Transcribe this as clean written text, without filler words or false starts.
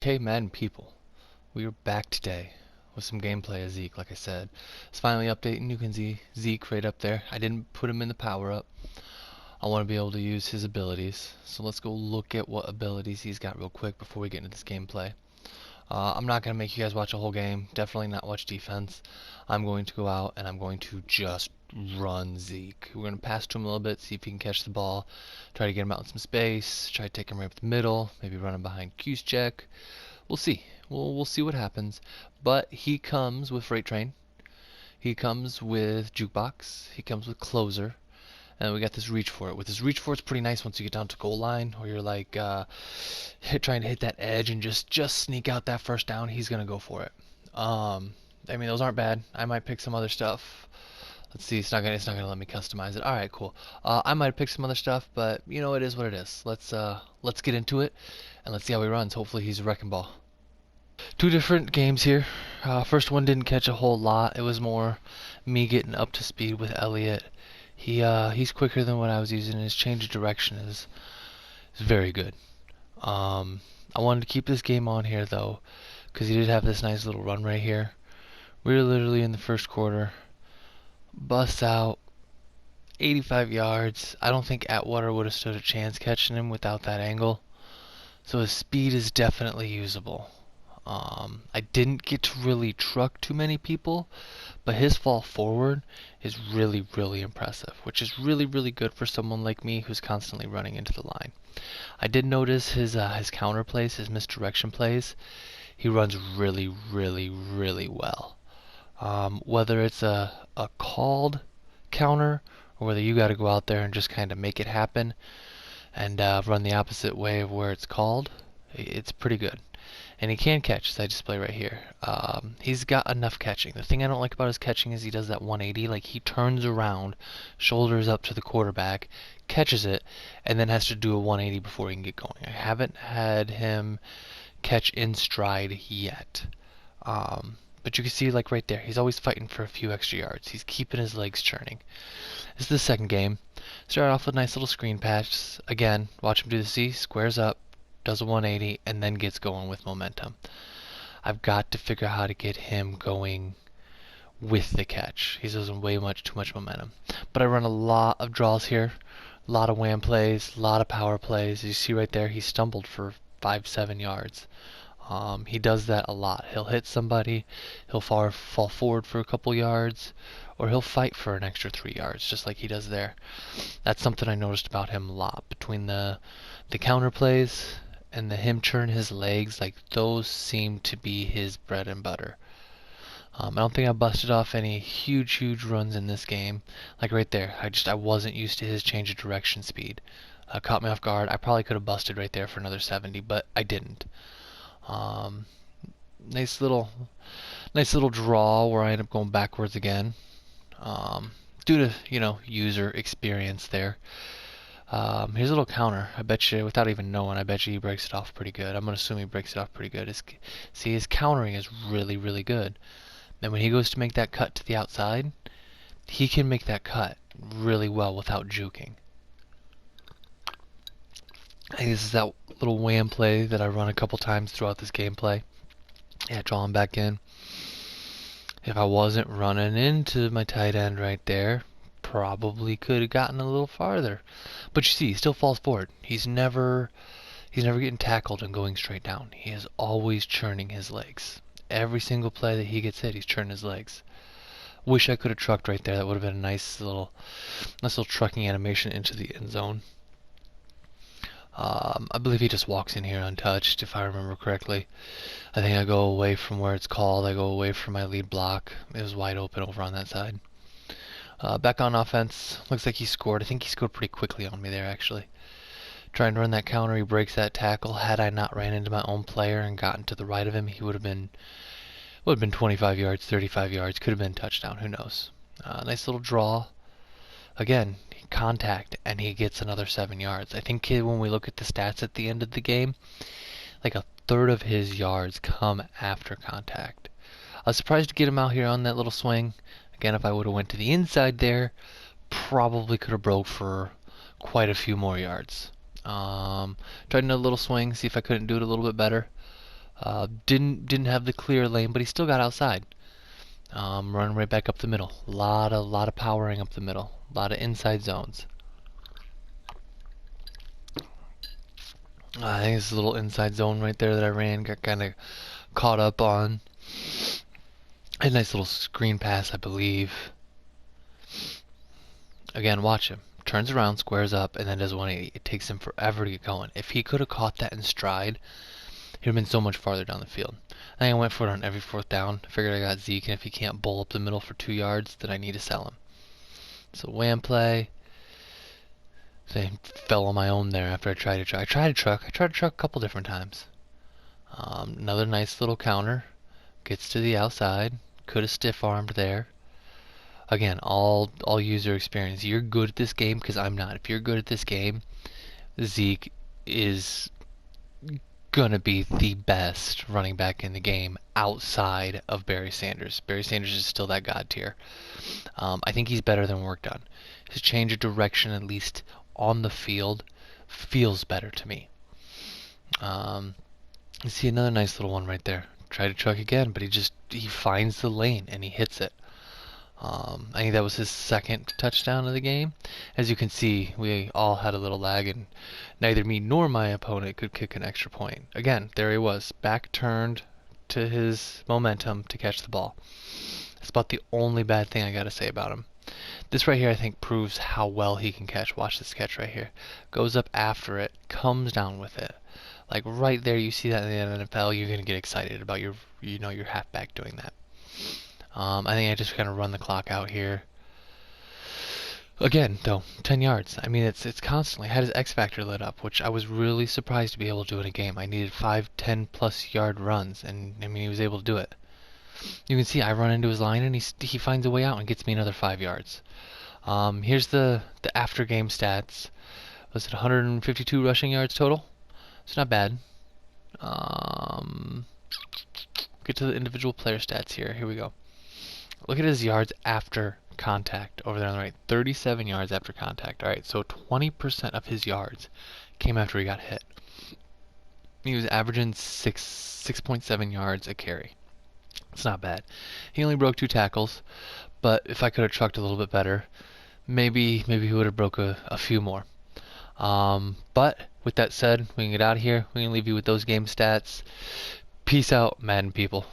Okay, Madden people, we are back today with some gameplay of Zeke. Like I said, it's finally updating. You can see Zeke right up there. I didn't put him in the power up. I want to be able to use his abilities. So let's go look at what abilities he's got real quick before we get into this gameplay. I'm not going to make you guys watch a whole game. Definitely not watch defense. I'm going to go out and I'm going to just run Zeke. We're going to pass to him a little bit, see if he can catch the ball. Try to get him out in some space. Try to take him right up the middle. Maybe run him behind Q's check. We'll see. We'll see what happens. But he comes with Freight Train. He comes with Jukebox. He comes with Closer. And we got this reach for it. With this reach for it's pretty nice once you get down to goal line, or you're like trying to hit that edge and just sneak out that first down. He's gonna go for it. I mean, those aren't bad. I might pick some other stuff. Let's see. It's not gonna let me customize it. All right, cool. I might pick some other stuff, but you know, it is what it is. Let's get into it and let's see how he runs. Hopefully, he's a wrecking ball. Two different games here. First one didn't catch a whole lot. It was more me getting up to speed with Elliot. He's quicker than what I was using. His change of direction is very good. I wanted to keep this game on here though, because he did have this nice little run right here. We were literally in the first quarter, busts out 85 yards. I don't think Atwater would have stood a chance catching him without that angle. So his speed is definitely usable. I didn't get to really truck too many people, but his fall forward is really, really impressive, which is really, really good for someone like me who's constantly running into the line. I did notice his counter plays, his misdirection plays. He runs really, really, really well. Whether it's a called counter or whether you got to go out there and just kind of make it happen and run the opposite way of where it's called, it's pretty good. And he can catch, as I display right here. He's got enough catching. The thing I don't like about his catching is he does that 180. Like, he turns around, shoulders up to the quarterback, catches it, and then has to do a 180 before he can get going. I haven't had him catch in stride yet. But you can see, like, right there, he's always fighting for a few extra yards. He's keeping his legs churning. This is the second game. Start off with a nice little screen patch. Again, watch him do the C, squares up, does a 180, and then gets going with momentum. I've got to figure out how to get him going with the catch. He's using too much momentum. But I run a lot of draws here, a lot of wham plays, a lot of power plays. As you see right there, he stumbled for 5-7 yards. He does that a lot. He'll hit somebody, he'll fall forward for a couple yards, or he'll fight for an extra 3 yards, just like he does there. That's something I noticed about him a lot. Between the counter plays and the him churn his legs, like, those seem to be his bread and butter. I don't think I busted off any huge runs in this game. Like right there, I wasn't used to his change of direction speed. Caught me off guard. I probably could have busted right there for another 70, but I didn't. Nice little draw where I end up going backwards again. Due to, user experience there. Here's a little counter. I bet you, without even knowing, I bet you he breaks it off pretty good. I'm going to assume he breaks it off pretty good. His countering is really, really good. Then when he goes to make that cut to the outside, he can make that cut really well without juking. I think this is that little wham play that I run a couple times throughout this gameplay. Yeah, draw him back in. If I wasn't running into my tight end right there, probably could have gotten a little farther. But you see, he still falls forward. He's never getting tackled and going straight down. He is always churning his legs. Every single play that he gets hit, he's churning his legs. Wish I could have trucked right there. That would have been a nice little trucking animation into the end zone. I believe he just walks in here untouched, if I remember correctly. I think I go away from where it's called. I go away from my lead block. It was wide open over on that side. Back on offense. Looks like he scored. I think he scored pretty quickly on me there, actually. Trying to run that counter, he breaks that tackle. Had I not ran into my own player and gotten to the right of him, he would have been 25 yards, 35 yards. Could have been a touchdown. Who knows? Nice little draw. Again, contact, and he gets another 7 yards. I think when we look at the stats at the end of the game, like a third of his yards come after contact. I was surprised to get him out here on that little swing. Again, if I would have went to the inside there, probably could have broke for quite a few more yards. Tried another little swing, see if I couldn't do it a little bit better. Didn't have the clear lane, but he still got outside. Running right back up the middle. Lot of powering up the middle. A lot of inside zones. I think this little inside zone right there that I ran got kind of caught up on. A nice little screen pass, I believe. Again, watch him. Turns around, squares up, and then does 180. It takes him forever to get going. If he could have caught that in stride, he'd have been so much farther down the field. I think I went for it on every fourth down. Figured I got Zeke, and if he can't bowl up the middle for 2 yards, then I need to sell him. So wham play. They fell on my own there after I tried to truck. I tried to truck a couple different times. Another nice little counter. Gets to the outside. Could have stiff armed there. Again, all user experience. You're good at this game because I'm not. If you're good at this game, Zeke is gonna be the best running back in the game outside of Barry Sanders. Barry Sanders is still that god tier. I think he's better than work done. His change of direction, at least on the field, feels better to me. You see another nice little one right there. Try to truck again, but he finds the lane and he hits it. I think that was his second touchdown of the game. As you can see, we all had a little lag, and neither me nor my opponent could kick an extra point. Again, there he was, back turned to his momentum to catch the ball. That's about the only bad thing I gotta say about him. This right here, I think, proves how well he can catch. Watch this catch right here. Goes up after it, comes down with it. Like right there, you see that in the NFL, you're gonna get excited about your halfback doing that. I think I just kind of run the clock out here. Again, though, 10 yards. I mean, it's constantly had his X factor lit up, which I was really surprised to be able to do in a game. I needed 5, 10 plus yard runs, and I mean, he was able to do it. You can see I run into his line, and he finds a way out and gets me another 5 yards. Here's the after game stats. Was it 152 rushing yards total? It's not bad. Get to the individual player stats here. Here we go. Look at his yards after contact over there on the right. 37 yards after contact. Alright, so 20% of his yards came after he got hit. He was averaging 6.7 yards a carry. It's not bad. He only broke 2 tackles, but if I could have trucked a little bit better, maybe he would have broke a few more. But with that said, we can get out of here. We can leave you with those game stats. Peace out, Madden people.